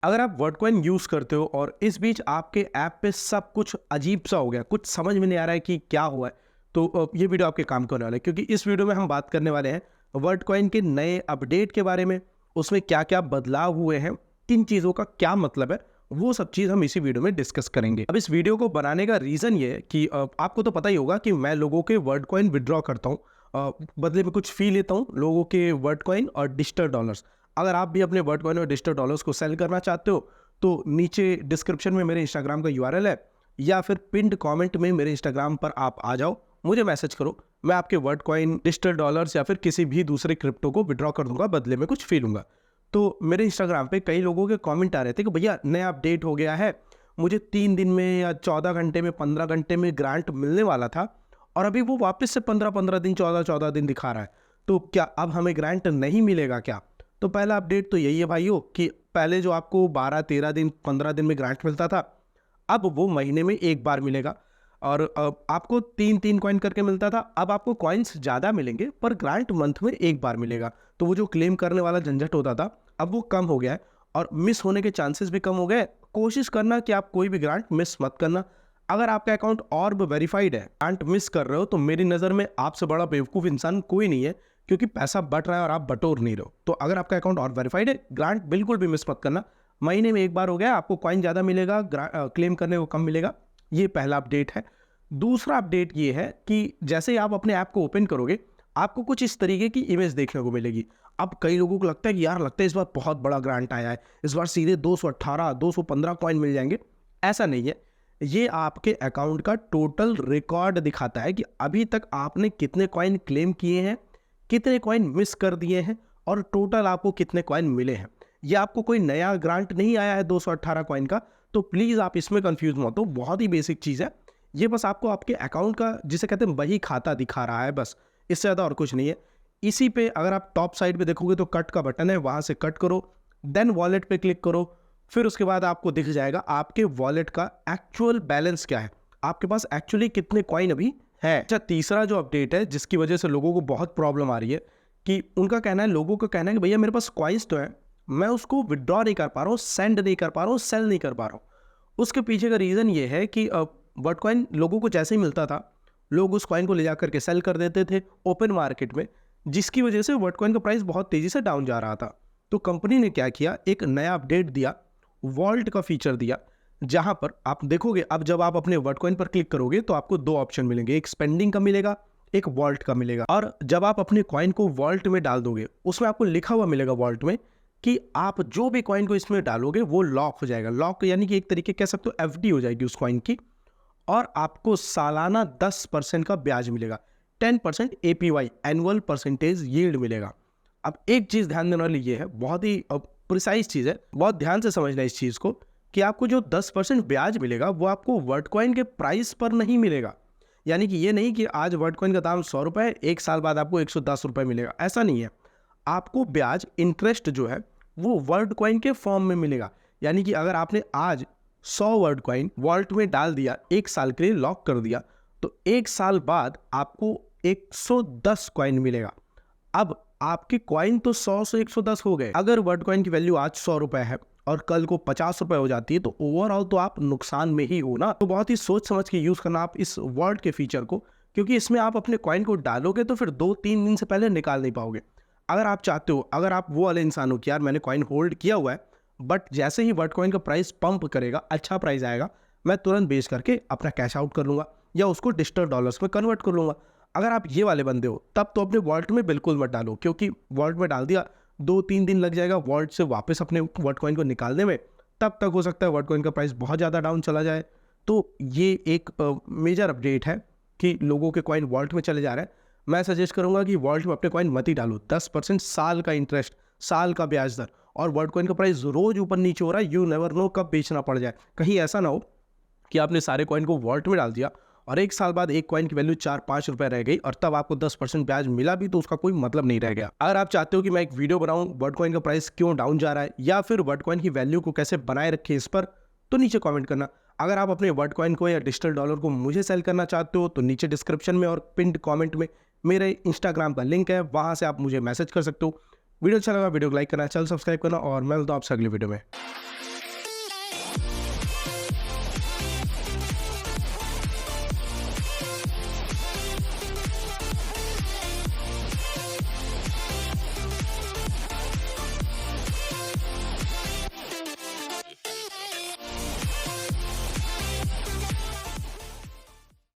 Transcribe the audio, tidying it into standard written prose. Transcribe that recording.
अगर आप वर्डकॉइन यूज़ करते हो और इस बीच आपके ऐप पे सब कुछ अजीब सा हो गया, कुछ समझ में नहीं आ रहा है कि क्या हुआ है, तो ये वीडियो आपके काम करने वाला है, क्योंकि इस वीडियो में हम बात करने वाले हैं वर्डकॉइन के नए अपडेट के बारे में। उसमें क्या क्या बदलाव हुए हैं, किन चीज़ों का क्या मतलब है, वो सब चीज़ हम इसी वीडियो में डिस्कस करेंगे। अब इस वीडियो को बनाने का रीज़न ये है कि आपको तो पता ही होगा कि मैं लोगों के वर्डकॉइन विड्रॉ करता हूँ, बदले में कुछ फी लेता हूँ लोगों के वर्डकॉइन और डिजिटल डॉलर्स। अगर आप भी अपने वर्डकॉइन और डिजिटल डॉलर्स को सेल करना चाहते हो तो नीचे डिस्क्रिप्शन में मेरे इंस्टाग्राम का यूआरएल है, या फिर पिंड कमेंट में मेरे इंस्टाग्राम पर आप आ जाओ, मुझे मैसेज करो, मैं आपके वर्डकॉइन, डिजिटल डॉलर्स या फिर किसी भी दूसरे क्रिप्टो को विड्रॉ कर दूंगा, बदले में कुछ फी लूंगा। तो मेरे इंस्टाग्राम पे कई लोगों के कमेंट आ रहे थे कि भैया नया अपडेट हो गया है, मुझे 3 दिन में या 14 घंटे में, 15 घंटे में ग्रांट मिलने वाला था और अभी वो वापस से 15-15 दिन, 14-14 दिन दिखा रहा है, तो क्या अब हमें ग्रांट नहीं मिलेगा क्या? तो पहला अपडेट तो यही है भाइयों कि पहले जो आपको 12-13 दिन, 15 दिन में ग्रांट मिलता था, अब वो महीने में एक बार मिलेगा। और आपको 3-3 कॉइन करके मिलता था, अब आपको कॉइन्स ज़्यादा मिलेंगे पर ग्रांट मंथ में एक बार मिलेगा। तो वो जो क्लेम करने वाला झंझट होता था, अब वो कम हो गया है और मिस होने के चांसेस भी कम हो गए। कोशिश करना कि आप कोई भी ग्रांट मिस मत करना। अगर आपका अकाउंट और वेरीफाइड है, ग्रांट मिस कर रहे हो, तो मेरी नज़र में आपसे बड़ा बेवकूफ़ इंसान कोई नहीं है, क्योंकि पैसा बट रहा है और आप बटोर नहीं रहे हो। तो अगर आपका अकाउंट और वेरीफाइड है, ग्रांट बिल्कुल भी मिस मत करना। महीने में एक बार हो गया, आपको कॉइन ज़्यादा मिलेगा, क्लेम करने को कम मिलेगा। ये पहला अपडेट है। दूसरा अपडेट ये है कि जैसे ही आप अपने ऐप को ओपन करोगे, आपको कुछ इस तरीके की इमेज देखने को मिलेगी। अब कई लोगों को लगता है कि यार, लगता है इस बार बहुत बड़ा ग्रांट आया है, इस बार सीधे 218, 215 कॉइन मिल जाएंगे। ऐसा नहीं है। ये आपके अकाउंट का टोटल रिकॉर्ड दिखाता है कि अभी तक आपने कितने कॉइन क्लेम किए हैं, कितने कॉइन मिस कर दिए हैं और टोटल आपको कितने कॉइन मिले हैं। ये आपको कोई नया ग्रांट नहीं आया है 218 कॉइन का, तो प्लीज़ आप इसमें कंफ्यूज मत हो। बहुत ही बेसिक चीज़ है। ये बस आपको आपके अकाउंट का, जिसे कहते हैं बही खाता, दिखा रहा है बस, इससे ज़्यादा और कुछ नहीं है। इसी पे अगर आप टॉप साइड पे देखोगे तो कट का बटन है, वहाँ से कट करो, देन वॉलेट पे क्लिक करो। फिर उसके बाद आपको दिख जाएगा आपके वॉलेट का एक्चुअल बैलेंस क्या है, आपके पास एक्चुअली कितने कॉइन अभी है। अच्छा, तीसरा जो अपडेट है जिसकी वजह से लोगों को बहुत प्रॉब्लम आ रही है, कि उनका कहना है, लोगों का कहना है कि भैया मेरे पास कॉइन्स तो है, मैं उसको विड्रॉ नहीं कर पा रहा हूँ, सेंड नहीं कर पा रहा हूँ, सेल नहीं कर पा रहा हूँ। उसके पीछे का रीज़न ये है कि वर्डकॉइन लोगों को जैसे ही मिलता था, लोग उस कॉइन को ले जा करके सेल कर देते थे ओपन मार्केट में, जिसकी वजह से वर्डकॉइन का प्राइस बहुत तेज़ी से डाउन जा रहा था। तो कंपनी ने क्या किया, एक नया अपडेट दिया, वॉल्ट का फीचर दिया, जहां पर आप देखोगे, अब जब आप अपने वर्डकॉइन पर क्लिक करोगे तो आपको दो ऑप्शन मिलेंगे, एक स्पेंडिंग का मिलेगा, एक वॉल्ट का मिलेगा। और जब आप अपने कॉइन को वॉल्ट में डाल दोगे, उसमें आपको लिखा हुआ मिलेगा वॉल्ट में कि आप जो भी कॉइन को इसमें डालोगे वो लॉक हो जाएगा। लॉक यानी कि एक तरीके कह सकते हो एफडी हो जाएगी उस कॉइन की, और आपको सालाना 10% का ब्याज मिलेगा, 10% एपीवाई, एनुअल परसेंटेज यील्ड मिलेगा। अब एक चीज़ ध्यान देने वाली ये है, बहुत ही प्रिसाइज चीज़ है, बहुत ध्यान से समझना इस चीज़ को, कि आपको जो 10% ब्याज मिलेगा वो आपको वर्डकॉइन के प्राइस पर नहीं मिलेगा। यानी कि ये नहीं कि आज वर्डकॉइन का दाम 100 रुपये है, एक साल बाद आपको 110 रुपये मिलेगा, ऐसा नहीं है। आपको ब्याज, इंटरेस्ट जो है वो वर्डकॉइन के फॉर्म में मिलेगा। यानी कि अगर आपने आज 100 वर्डकॉइन वॉल्ट में डाल दिया, एक साल के लिए लॉक कर दिया, तो एक साल बाद आपको 110 कॉइन मिलेगा। अब आपके कॉइन तो 100 से 110 हो गए। अगर वर्डकॉइन की वैल्यू आज 100 रुपये है और कल को 50 रुपये हो जाती है, तो ओवरऑल तो आप नुकसान में ही हो ना। तो बहुत ही सोच समझ के यूज़ करना आप इस वॉल्ट के फीचर को, क्योंकि इसमें आप अपने कॉइन को डालोगे तो फिर 2-3 दिन से पहले निकाल नहीं पाओगे। अगर आप चाहते हो, अगर आप वो वाले इंसान हो कि यार मैंने कॉइन होल्ड किया हुआ है, बट जैसे ही वर्डकॉइन का प्राइस पंप करेगा, अच्छा प्राइस आएगा, मैं तुरंत बेच करके अपना कैश आउट कर लूँगा या उसको डिजिटल डॉलर्स में कन्वर्ट कर लूँगा। अगर आप ये वाले बंदे हो, तब तो अपने वॉलेट में बिल्कुल मत डालो, क्योंकि वॉलेट में डाल दिया, 2-3 दिन लग जाएगा वॉलेट से वापस अपने वर्डकॉइन को निकालने में, तब तक हो सकता है वर्डकॉइन का प्राइस बहुत ज़्यादा डाउन चला जाए। तो ये एक मेजर अपडेट है कि लोगों के कॉइन वॉलेट में चले जा रहे हैं। मैं सजेस्ट करूंगा कि वॉलेट में अपने कॉइन मत ही डालो। 10% साल का इंटरेस्ट, साल का ब्याज दर, और वर्डकॉइन का प्राइस रोज ऊपर नीचे हो रहा है, यू नेवर नो कब बेचना पड़ जाए। कहीं ऐसा ना हो कि आपने सारे कॉइन को वॉलेट में डाल दिया और एक साल बाद एक कॉइन की वैल्यू 4-5 रुपए रह गई और तब आपको 10% ब्याज मिला भी, तो उसका कोई मतलब नहीं रह गया। अगर आप चाहते हो कि मैं एक वीडियो बनाऊं वर्डकॉइन का प्राइस क्यों डाउन जा रहा है, या फिर वर्डकॉइन की वैल्यू को कैसे बनाए रखें इस पर, तो नीचे कमेंट करना। अगर आप अपने वर्डकॉइन को या डिजिटल डॉलर को मुझे सेल करना चाहते हो, तो नीचे डिस्क्रिप्शन में और पिंड कमेंट में मेरे इंस्टाग्राम का लिंक है, वहां से आप मुझे मैसेज कर सकते हो। वीडियो अच्छा लगा वीडियो को लाइक करना, चैनल सब्सक्राइब करना, और मैं मिलता हूं आपसे अगली वीडियो में।